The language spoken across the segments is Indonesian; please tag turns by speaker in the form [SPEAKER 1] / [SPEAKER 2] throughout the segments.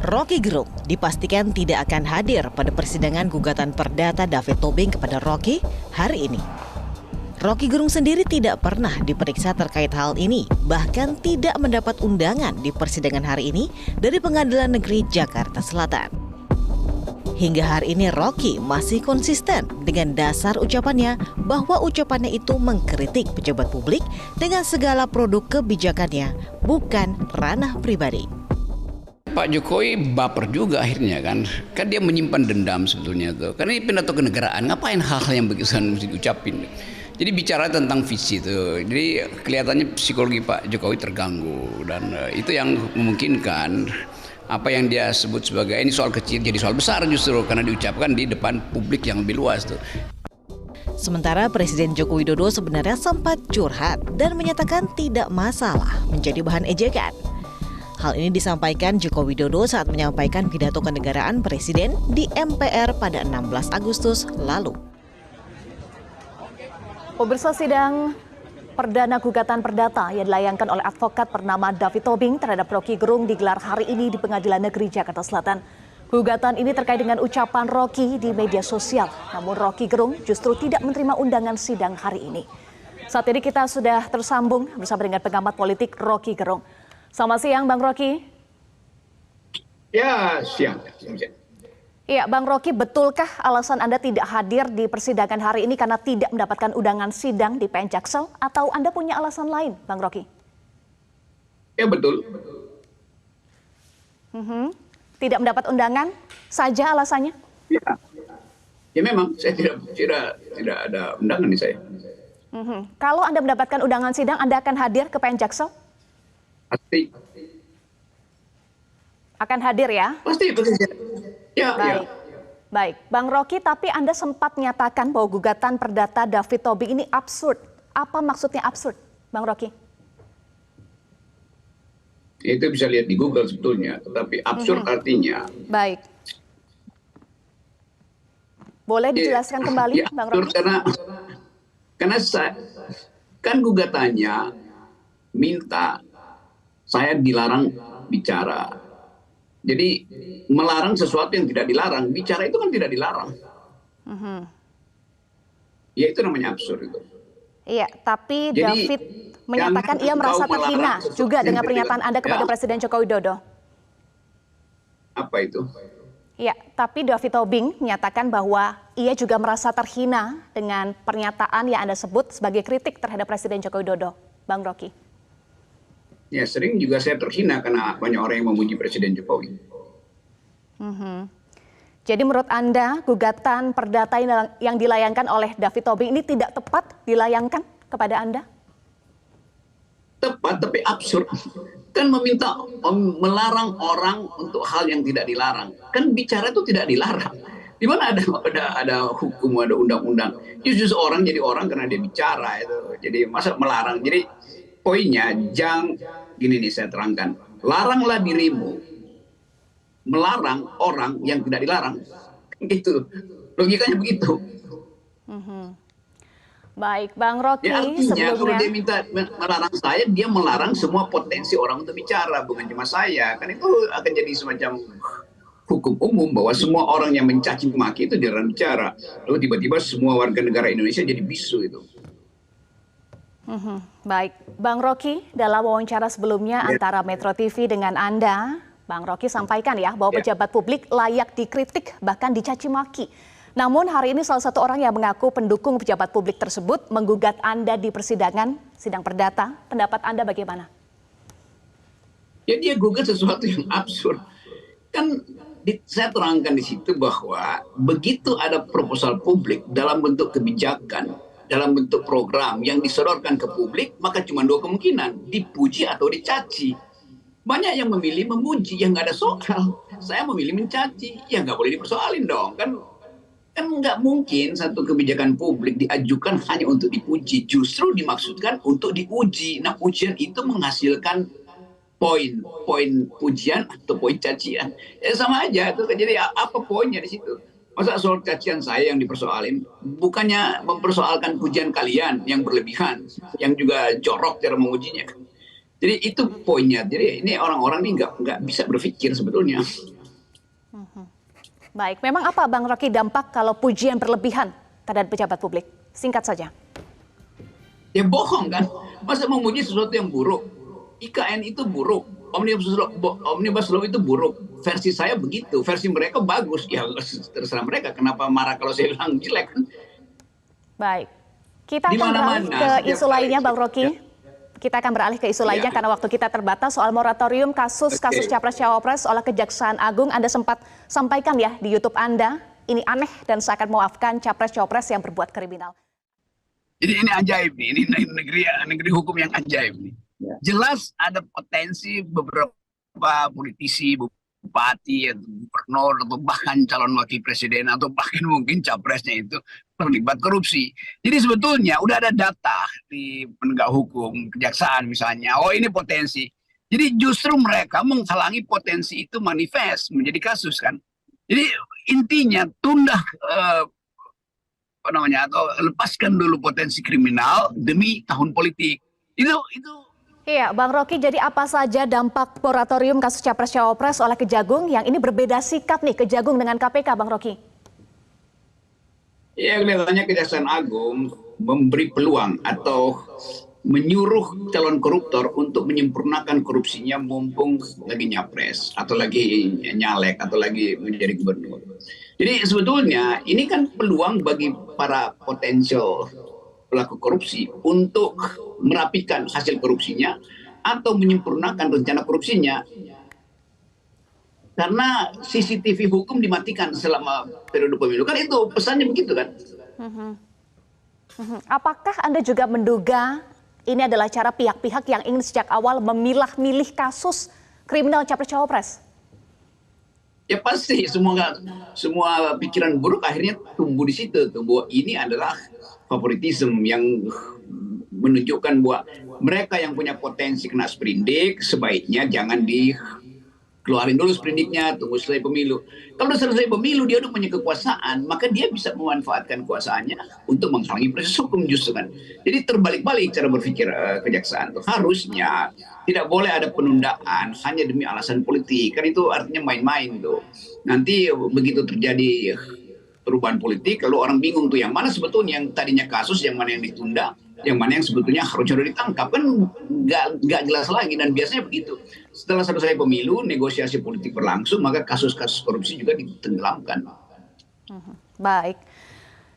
[SPEAKER 1] Roky Gerung dipastikan tidak akan hadir pada persidangan gugatan perdata David Tobing kepada Roky hari ini. Roky Gerung sendiri tidak pernah diperiksa terkait hal ini, bahkan tidak mendapat undangan di persidangan hari ini dari Pengadilan Negeri Jakarta Selatan. Hingga hari ini Roky masih konsisten dengan dasar ucapannya bahwa ucapannya itu mengkritik pejabat publik dengan segala produk kebijakannya, bukan ranah pribadi.
[SPEAKER 2] Pak Jokowi baper juga akhirnya kan dia menyimpan dendam sebetulnya tuh. Karena ini pidato kenegaraan, ngapain hal-hal yang begitu mesti diucapin. Jadi bicara tentang visi tuh. Jadi kelihatannya psikologi Pak Jokowi terganggu dan itu yang memungkinkan apa yang dia sebut sebagai ini soal kecil jadi soal besar justru karena diucapkan di depan publik yang lebih luas tuh.
[SPEAKER 1] Sementara Presiden Joko Widodo sebenarnya sempat curhat dan menyatakan tidak masalah menjadi bahan ejekan. Hal ini disampaikan Joko Widodo saat menyampaikan pidato kenegaraan Presiden di MPR pada 16 Agustus lalu.
[SPEAKER 3] Pemirsa, sidang perdana gugatan perdata yang dilayangkan oleh advokat bernama David Tobing terhadap Roky Gerung digelar hari ini di Pengadilan Negeri Jakarta Selatan. Gugatan ini terkait dengan ucapan Roky di media sosial, namun Roky Gerung justru tidak menerima undangan sidang hari ini. Saat ini kita sudah tersambung bersama dengan pengamat politik Roky Gerung. Selamat siang, Bang Roky.
[SPEAKER 4] Ya, siang.
[SPEAKER 3] Iya, Bang Roky, betulkah alasan Anda tidak hadir di persidangan hari ini karena tidak mendapatkan undangan sidang di PN Jaksel? Atau Anda punya alasan lain, Bang Roky?
[SPEAKER 4] Ya, betul.
[SPEAKER 3] Tidak mendapat undangan saja alasannya?
[SPEAKER 4] Ya memang saya tidak ada undangan di saya.
[SPEAKER 3] Kalau Anda mendapatkan undangan sidang, Anda akan hadir ke PN Jaksel?
[SPEAKER 4] Pasti.
[SPEAKER 3] Akan hadir ya?
[SPEAKER 4] Pasti. Ya,
[SPEAKER 3] baik.
[SPEAKER 4] ya.
[SPEAKER 3] Baik, Bang Roky, tapi Anda sempat menyatakan bahwa gugatan perdata David Tobing ini absurd. Apa maksudnya absurd, Bang Roky?
[SPEAKER 4] Itu bisa lihat di Google sebetulnya, tetapi absurd artinya.
[SPEAKER 3] Baik. Boleh dijelaskan kembali, Bang Roky?
[SPEAKER 4] Karena kan gugatannya minta saya dilarang bicara. Jadi melarang sesuatu yang tidak dilarang, bicara itu kan tidak dilarang. Ya itu namanya absurd itu.
[SPEAKER 3] Iya, tapi David menyatakan ia merasa terhina juga dengan pernyataan Anda kepada Presiden Joko Widodo.
[SPEAKER 4] Apa itu?
[SPEAKER 3] Iya, tapi David Tobing menyatakan bahwa ia juga merasa terhina dengan pernyataan yang Anda sebut sebagai kritik terhadap Presiden Joko Widodo, Bang Roky.
[SPEAKER 4] Ya sering juga saya terhina karena banyak orang yang memuji Presiden Jokowi.
[SPEAKER 3] Jadi menurut Anda gugatan perdata yang dilayangkan oleh David Tobing ini tidak tepat dilayangkan kepada Anda?
[SPEAKER 4] Tepat tapi absurd. Kan melarang orang untuk hal yang tidak dilarang. Kan bicara itu tidak dilarang. Di mana ada hukum, ada undang-undang. Justru orang jadi orang karena dia bicara itu. Jadi masa melarang. Jadi poinnya gini nih saya terangkan. Laranglah dirimu melarang orang yang tidak dilarang. Gitu. Logikanya begitu.
[SPEAKER 3] Baik, Bang Roky,
[SPEAKER 4] ya, artinya
[SPEAKER 3] sebelumnya
[SPEAKER 4] kalau dia minta melarang saya, dia melarang semua potensi orang untuk bicara, bukan cuma saya. Kan itu akan jadi semacam hukum umum bahwa semua orang yang mencaci maki itu dilarang bicara. Lalu tiba-tiba semua warga negara Indonesia jadi bisu itu.
[SPEAKER 3] Baik, Bang Roky, dalam wawancara sebelumnya antara Metro TV dengan Anda, Bang Roky sampaikan ya bahwa pejabat publik layak dikritik bahkan dicaci maki. Namun hari ini salah satu orang yang mengaku pendukung pejabat publik tersebut menggugat Anda di persidangan sidang perdata. Pendapat Anda bagaimana?
[SPEAKER 4] Ya dia gugat sesuatu yang absurd. Kan saya terangkan di situ bahwa begitu ada proposal publik dalam bentuk kebijakan, dalam bentuk program yang disodorkan ke publik, maka cuma dua kemungkinan, dipuji atau dicaci. Banyak yang memilih memuji, yang nggak ada soal. Saya memilih mencaci, ya nggak boleh dipersoalin dong. Kan nggak mungkin satu kebijakan publik diajukan hanya untuk dipuji, justru dimaksudkan untuk diuji. Nah ujian itu menghasilkan poin pujian atau poin cacian. Ya sama aja, itu jadi apa poinnya di situ? Masa soal cacian saya yang dipersoalin, bukannya mempersoalkan pujian kalian yang berlebihan, yang juga jorok cara mengujinya. Jadi itu poinnya. Jadi ini orang-orang ini nggak bisa berpikir sebetulnya.
[SPEAKER 3] Baik, memang apa Bang Rocky dampak kalau pujian berlebihan terhadap pejabat publik? Singkat saja.
[SPEAKER 4] Ya bohong kan, masa memuji sesuatu yang buruk. IKN itu buruk, Omnibus Law itu buruk. Versi saya begitu, versi mereka bagus. Ya terserah mereka, kenapa marah kalau saya bilang jelek kan?
[SPEAKER 3] Baik, kita akan beralih ke isu lainnya Bang Rocky. Kita akan beralih ke isu lainnya karena waktu kita terbatas, soal moratorium kasus-kasus Capres-Cawapres oleh Kejaksaan Agung. Anda sempat sampaikan ya di YouTube Anda, ini aneh dan seakan memaafkan Capres-Cawapres yang berbuat kriminal.
[SPEAKER 4] Jadi ini ajaib nih, ini negeri hukum yang ajaib nih. Jelas ada potensi beberapa politisi, bupati, atau gubernur, atau bahkan calon wakil presiden, atau bahkan mungkin capresnya itu terlibat korupsi. Jadi sebetulnya udah ada data di penegak hukum, kejaksaan misalnya, oh ini potensi. Jadi justru mereka menghalangi potensi itu manifest menjadi kasus kan. Jadi intinya tunda atau lepaskan dulu potensi kriminal demi tahun politik. Itu
[SPEAKER 3] Iya, Bang Rocky, jadi apa saja dampak moratorium kasus Capres-Cawapres oleh Kejagung yang ini berbeda sikap nih Kejagung dengan KPK, Bang Rocky?
[SPEAKER 4] ya kelihatannya Kejaksaan Agung memberi peluang atau menyuruh calon koruptor untuk menyempurnakan korupsinya mumpung lagi nyapres atau lagi nyalek atau lagi menjadi gubernur. Jadi sebetulnya ini kan peluang bagi para potensial pelaku korupsi untuk merapikan hasil korupsinya atau menyempurnakan rencana korupsinya. Karena CCTV hukum dimatikan selama periode pemilu. Kan itu pesannya begitu kan.
[SPEAKER 3] Apakah Anda juga menduga ini adalah cara pihak-pihak yang ingin sejak awal memilah-milih kasus kriminal Capres-Cawapres?
[SPEAKER 4] Ya pasti semua pikiran buruk akhirnya tumbuh di situ. Bahwa ini adalah favoritisme yang menunjukkan bahwa mereka yang punya potensi kena sprindik sebaiknya jangan dikeluarin dulu sprindiknya, tunggu selesai pemilu. Kalau sudah selesai pemilu dia udah punya kekuasaan, maka dia bisa memanfaatkan kekuasaannya untuk menghalangi proses hukum justru kan. Jadi terbalik-balik cara berpikir kejaksaan itu. Harusnya tidak boleh ada penundaan hanya demi alasan politik, kan itu artinya main-main tuh. Nanti begitu terjadi perubahan politik, lalu orang bingung tuh yang mana sebetulnya yang tadinya kasus, yang mana yang ditunda, yang mana yang sebetulnya harusnya ditangkap, kan nggak jelas lagi. Dan biasanya begitu, setelah selesai pemilu negosiasi politik berlangsung, maka kasus-kasus korupsi juga ditenggelamkan.
[SPEAKER 3] Baik,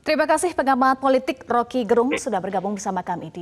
[SPEAKER 3] terima kasih pengamat politik Rocky Gerung sudah bergabung bersama kami di